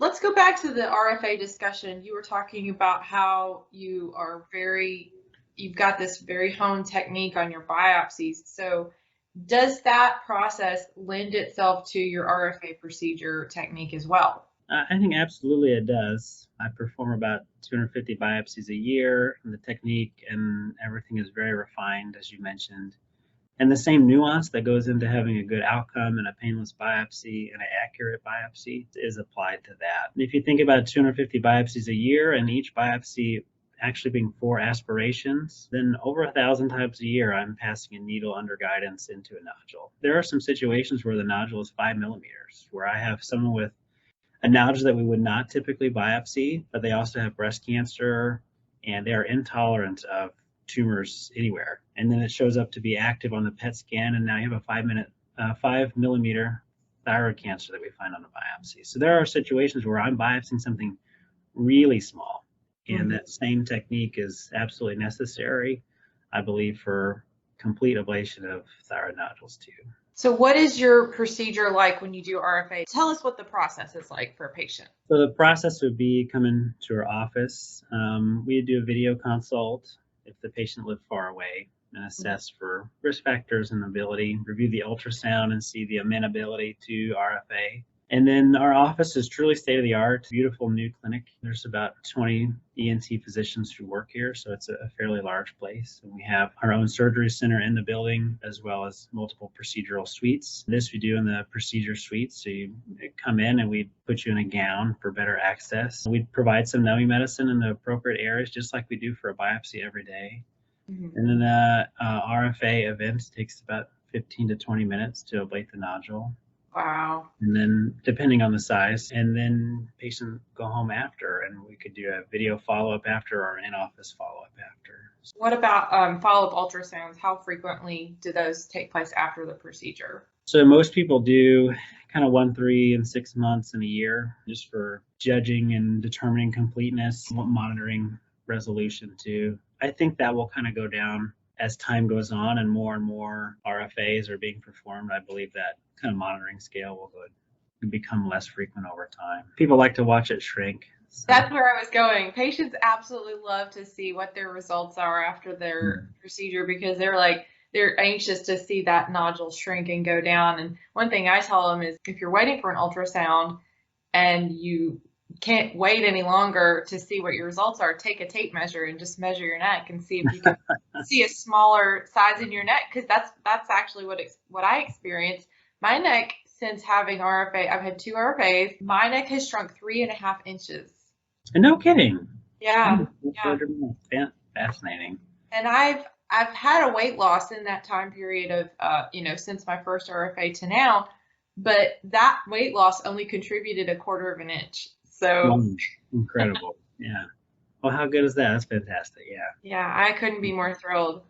Let's go back to the RFA discussion. You were talking about how you've got this very honed technique on your biopsies. So does that process lend itself to your RFA procedure technique as well? I think absolutely it does. I perform about 250 biopsies a year, and the technique and everything is very refined, as you mentioned. And the same nuance that goes into having a good outcome and a painless biopsy and an accurate biopsy is applied to that. And if you think about 250 biopsies a year and each biopsy actually being 4 aspirations, then over 1,000 times a year, I'm passing a needle under guidance into a nodule. There are some situations where the nodule is 5 millimeters, where I have someone with a nodule that we would not typically biopsy, but they also have breast cancer and they are intolerant of tumors anywhere. And then it shows up to be active on the PET scan, and now you have a 5 millimeter thyroid cancer that we find on the biopsy. So there are situations where I'm biopsying something really small, and that same technique is absolutely necessary, I believe, for complete ablation of thyroid nodules too. So what is your procedure like when you do RFA? Tell us what the process is like for a patient. So the process would be coming to our office. We do a video consult if the patient lived far away, and assess for risk factors and ability, review the ultrasound and see the amenability to RFA. And then our office is truly state-of-the-art, beautiful new clinic. There's about 20 ENT physicians who work here, so it's a fairly large place. And we have our own surgery center in the building, as well as multiple procedural suites. This we do in the procedure suite, so you come in and we put you in a gown for better access. We provide some numbing medicine in the appropriate areas, just like we do for a biopsy every day. And then the RFA event takes about 15 to 20 minutes to ablate the nodule. Wow. And then depending on the size, and then patient go home after, and we could do a video follow-up after or in-office follow-up after. What about follow-up ultrasounds? How frequently do those take place after the procedure? So most people do kind of 1, 3, and 6 months in a year, just for judging and determining completeness, monitoring resolution too. I think that will kind of go down as time goes on and more RFAs are being performed. I believe that kind of monitoring scale will become less frequent over time. People like to watch it shrink. So. That's where I was going. Patients absolutely love to see what their results are after their procedure, because they're anxious to see that nodule shrink and go down. And one thing I tell them is, if you're waiting for an ultrasound and you can't wait any longer to see what your results are, take a tape measure and just measure your neck and see if you can see a smaller size in your neck, because that's actually what I experienced. My neck, since having RFA, I've had 2 RFAs, my neck has shrunk 3.5 inches. No kidding. Yeah. Fascinating. And I've had a weight loss in that time period of since my first RFA to now, but that weight loss only contributed 1/4 of an inch. So incredible. Yeah. Well, how good is that? That's fantastic. Yeah. Yeah, I couldn't be more thrilled.